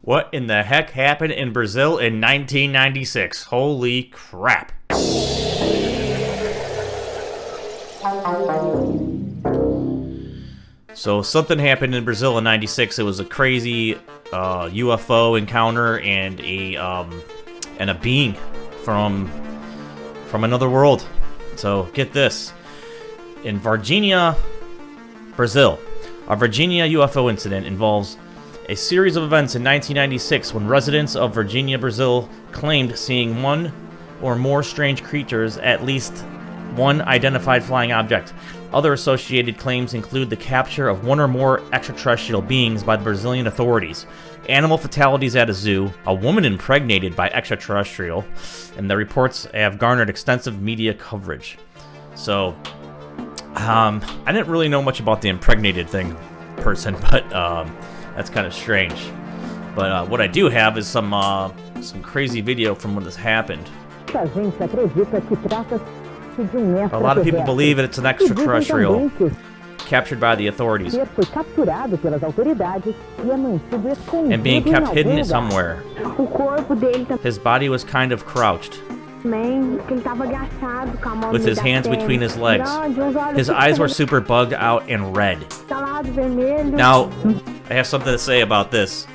What in the heck happened in Brazil in 1996? Holy crap. So something happened in Brazil in 96. It was a crazy UFO encounter and a being from another world. So get this. In Varginha, Brazil, a Varginha UFO incident involves a series of events in 1996 when residents of Varginha, Brazil claimed seeing one or more strange creatures, at least one identified flying object. Other associated claims include the capture of one or more extraterrestrial beings by the Brazilian authorities, animal fatalities at a zoo, a woman impregnated by extraterrestrial, and the reports have garnered extensive media coverage. So, I didn't really know much about the impregnated thing, but that's kind of strange. But what I do have is some crazy video from when this happened. A lot of people believe it's an extraterrestrial captured by the authorities and being kept hidden somewhere. His body was kind of crouched, with his hands between his legs. His eyes were super bugged out and red. Now, I have something to say about this.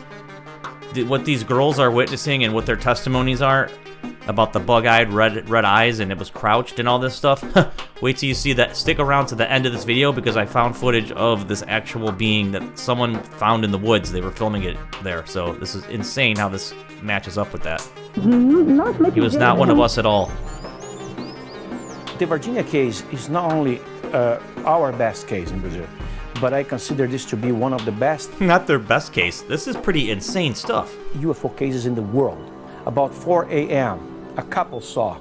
What these girls are witnessing and what their testimonies are about the bug-eyed red eyes and it was crouched and all this stuff. Wait till you see that. Stick around to the end of this video because I found footage of this actual being that someone found in the woods. They were filming it there. So this is insane how this matches up with that. He was not one of us at all. The Varginha case is not only our best case in Brazil, but I consider this to be one of the best. Not their best case. This is pretty insane stuff. UFO cases in the world. About 4 a.m., a couple saw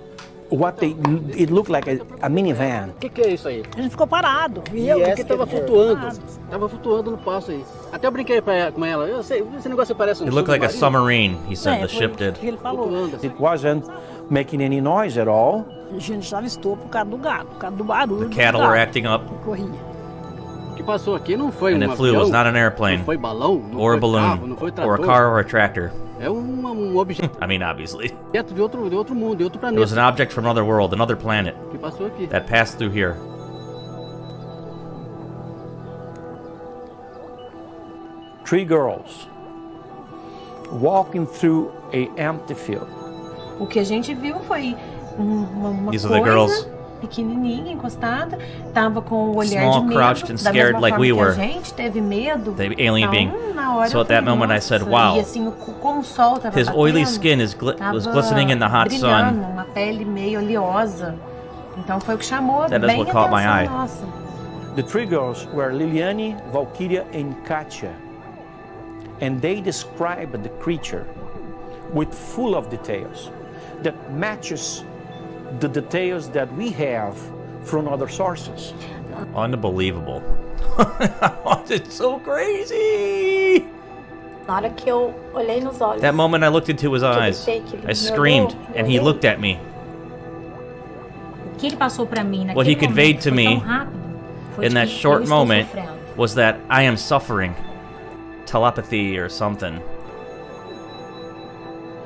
it looked like a minivan. O que é isso aí? A gente ficou parado. Porque tava flutuando. Tava flutuando no passo aí. Até eu brinquei com ela. Eu sei, esse negócio parece It looked like a submarine, he said, the ship did. Ele falou. It wasn't making any noise at all. A gente já avistou por causa do gato, por causa do barulho. The cattle were acting up. Corria. O que passou aqui não foi and it flew. It was not an airplane, não foi balão, não or a foi balloon, carro, não foi trator. or a car, or a tractor. É objeto. I mean, obviously. De outro mundo, de outro planeta. It was an object from another world, another planet, que passou aqui. that passed through here. Three girls walking through an empty field. O que a gente viu foi uma These coisa are the girls. pequenininha, encostada, tava com o olhar Small, de medo, crouched and da scared mesma like forma we que were. a gente teve medo. The alien being. Na hora So at eu that falei, moment I said, "Nossa", wow. E assim, como o sol tava His batendo, oily skin was glistening in the hot brilhando, sun. uma pele meio oleosa. Então foi o que chamou That is bem what a caught my atenção eye. nossa. The three girls were Liliane, Valkyria, and Katia. And they described the creature with full of details that matches the details that we have from other sources. Unbelievable. It's so crazy. Na hora que eu olhei nos olhos, That moment I looked into his eyes. I screamed, and he looked at me. O que ele passou para mim What he naquele conveyed momento to foi me tão rápido, foi in de that que short eu estou moment sofrendo. was that I am suffering. Telepathy or something.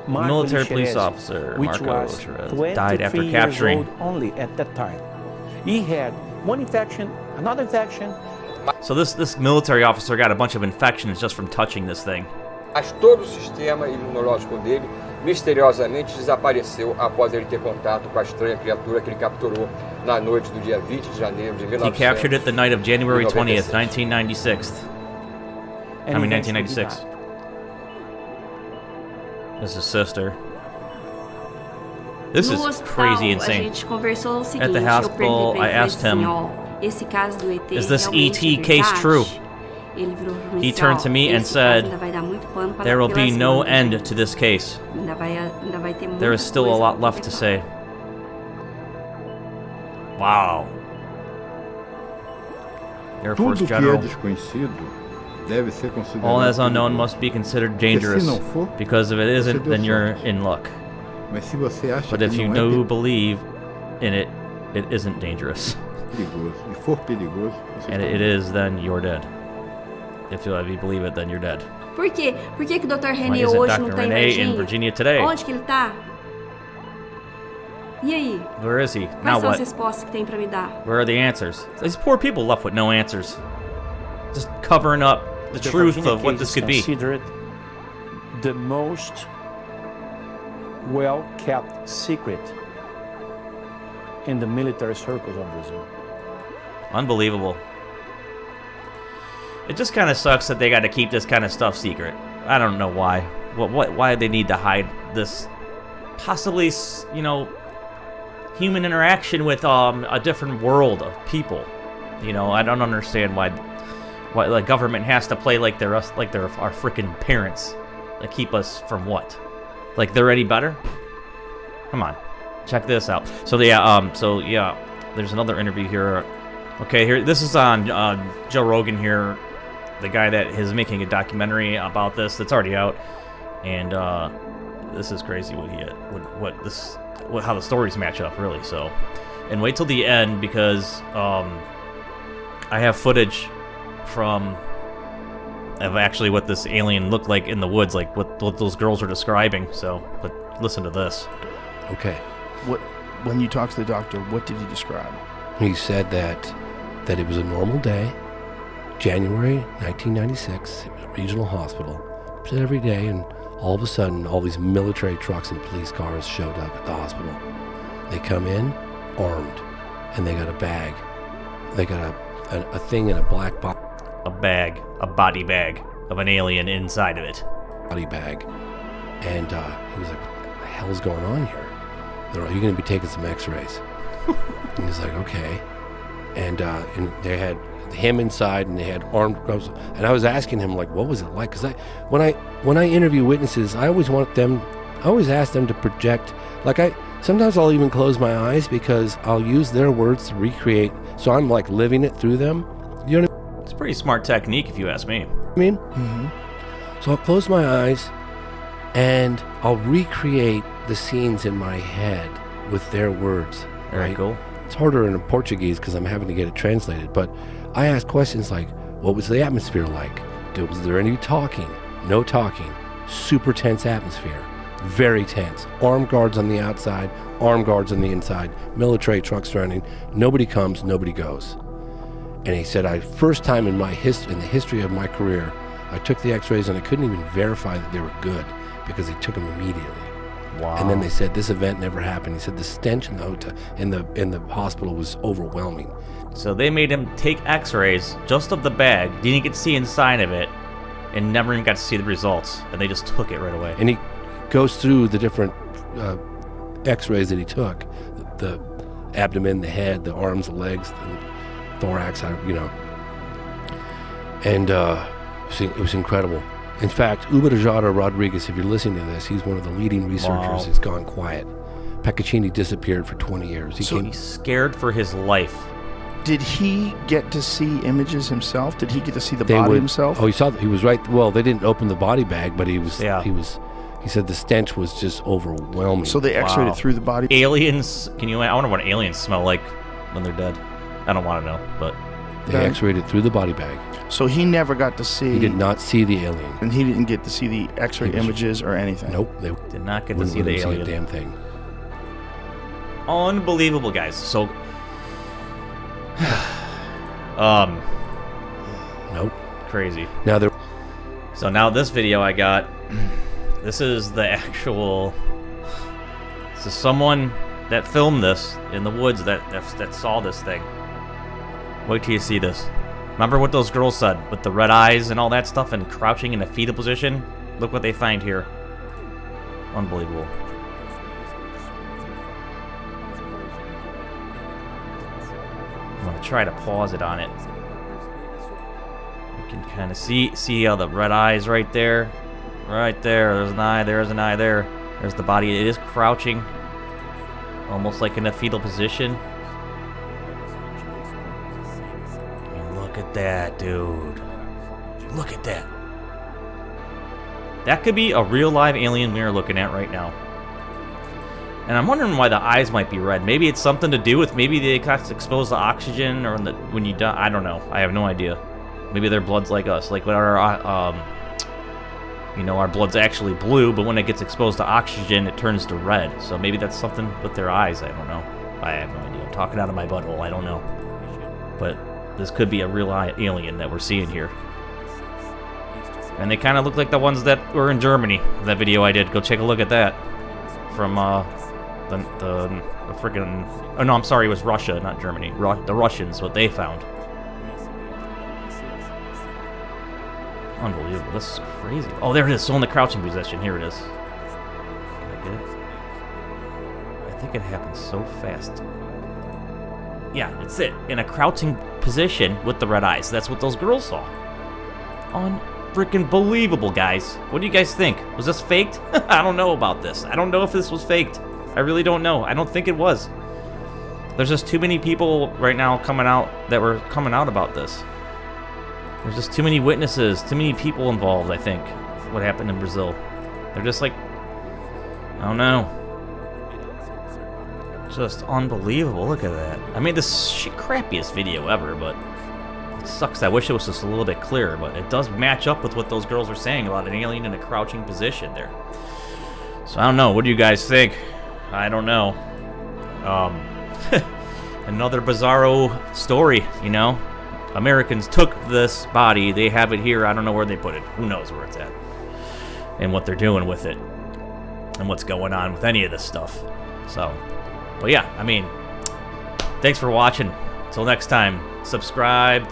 Marco Military Lixerez, police officer which Marco was Lixerez died after 23 years capturing. old only at that time. He had one infection, another infection. So this military officer got a bunch of infections just from touching this thing. Mas todo o sistema imunológico dele misteriosamente desapareceu após ele ter contato com a estranha criatura que ele capturou na noite do dia 20 de janeiro de 1996. He captured it the night of January 20th, 1996. And I mean, eventually 1996. died. This is his sister. This No is hospital, crazy a insane. gente conversou o seguinte, At the hospital, eu perguntei pra I ele, asked falei him, assim, ó, esse caso do ET is this realmente ET case verdade? true? Ele virou pra mim He e disse, turned ó, to me and esse caso said, ainda vai dar muito pano pra there will be pelas no mangas, end gente. to this case. Ainda vai ter muita There is still a coisa lot pra left to conversar. say. Air Force Tudo que é General. desconhecido deve ser considerado. All that's unknown must be considered dangerous, Se não for, because if it você isn't, deu then you're sorte. in luck. Mas se você acha But que if you não do é believe in it, it isn't dangerous. perigoso, e for perigoso, você And está it is, then you're dead. If you believe it, then you're dead. Por quê? Por que, que o Dr. Why René isn't hoje Dr. não tá em René in Virgínia? Virginia today? Onde que ele tá? E aí? Where is he? Quais Now são as what? respostas que tem pra me dar? Where are the answers? These poor people left with no answers. Just covering up the truth Virginia of what case this is could be. considered the most well-kept secret in the military circles of Brazil. Unbelievable. It just kind of sucks that they got to keep this kind of stuff secret. I don't know why. Why they need to hide this possibly, you know, human interaction with a different world of people. You know, I don't understand why the government has to play like they're our freaking parents. Like, keep us from what? Like they're any better? Come on, check this out. So yeah, there's another interview here. Okay, here, this is on Joe Rogan here, the guy that is making a documentary about this that's already out, and this is crazy how the stories match up, really. So, and wait till the end, because I have footage of actually what this alien looked like in the woods, like what those girls are describing. So, but listen to this. Okay. When you talked to the doctor, what did he describe? He said that it was a normal day, January 1996, it was a regional hospital. He said every day, and all of a sudden, all these military trucks and police cars showed up at the hospital. They come in armed, and they got a bag. They got a thing in a black box. A body bag of an alien inside of it. Body bag. And he was like, what the hell's going on here? They're like, you're going to be taking some x-rays. And he's like, okay. And they had him inside, and they had armed girls. And I was asking him, like, what was it like? Because when I interview witnesses, I always ask them to project. Like, sometimes I'll even close my eyes, because I'll use their words to recreate. So I'm like living it through them. You know what I mean? It's a pretty smart technique, if you ask me. So I'll close my eyes, and I'll recreate the scenes in my head with their words. Very cool. It's harder in Portuguese because I'm having to get it translated. But I ask questions like, what was the atmosphere like? Was there any talking? No talking. Super tense atmosphere. Very tense. Armed guards on the outside, armed guards on the inside, military trucks running. Nobody comes, nobody goes. And he said, first time in the history of my career, I took the x-rays and I couldn't even verify that they were good because they took them immediately. Wow. And then they said this event never happened. He said the stench in the hotel, in the hospital, was overwhelming. So they made him take x-rays just of the bag, didn't get to see inside of it, and never even got to see the results, and they just took it right away. And he goes through the different x-rays that he took, the abdomen, the head, the arms, the legs, the thorax, and it was incredible. In fact, Uberajada Rodriguez, if you're listening to this, he's one of the leading researchers. He's gone quiet. Peccaccini disappeared for 20 years. He's scared for his life. Did he get to see images himself? Did he get to see the body himself? Oh, he saw. He was right. Well, they didn't open the body bag, but he was. Yeah. He said the stench was just overwhelming. So they x-rayed it through the body. Aliens? I wonder what aliens smell like when they're dead. I don't want to know, but they x-rayed it through the body bag. So he never got to see. He did not see the alien, and he didn't get to see the x-ray images or anything. Nope, they did not get to see the alien. See a damn thing. Unbelievable, guys. So, nope, crazy. Now this video I got. This is the actual. This is someone that filmed this in the woods that saw this thing. Wait till you see this. Remember what those girls said with the red eyes and all that stuff and crouching in a fetal position? Look what they find here. Unbelievable. I'm gonna try to pause it on it. You can kind of see the red eyes right there. Right there. There's an eye. There's an eye there. There's the body. It is crouching. Almost like in a fetal position. Look at that, dude. Look at that. That could be a real live alien we are looking at right now. And I'm wondering why the eyes might be red. Maybe it's something to do with, maybe they got exposed to oxygen or when you die. I don't know. I have no idea. Maybe their blood's like us. Like what our You know, our blood's actually blue, but when it gets exposed to oxygen, it turns to red. So maybe that's something with their eyes. I don't know. I have no idea. I'm talking out of my butthole. I don't know. But this could be a real alien that we're seeing here. And they kind of look like the ones that were in Germany. That video I did. Go take a look at that. From the freaking... Oh, no, I'm sorry. It was Russia, not Germany. The Russians, what they found. Unbelievable. This is crazy. Oh, there it is. So in the crouching position. Here it is. Can I get it? I think it happened so fast. Yeah, that's it. In a crouching position with the red eyes. That's what those girls saw. Unfreaking believable, guys. What do you guys think? Was this faked? I don't know about this. I don't know if this was faked. I really don't know. I don't think it was. There's just too many people right now coming out that were coming out about this. There's just too many witnesses, too many people involved, I think, what happened in Brazil. They're just like, I don't know. Just unbelievable. Look at that. I mean, this crappiest video ever, but it sucks. I wish it was just a little bit clearer, but it does match up with what those girls were saying about an alien in a crouching position there. So I don't know. What do you guys think? I don't know. Another bizarro story, you know? Americans took this body. They have it here. I don't know where they put it. Who knows where it's at? And what they're doing with it. And what's going on with any of this stuff. So, but yeah, I mean, thanks for watching. Until next time, subscribe,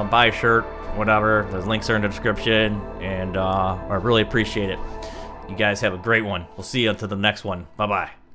buy a shirt, whatever. The links are in the description. And I really appreciate it. You guys have a great one. We'll see you until the next one. Bye-bye.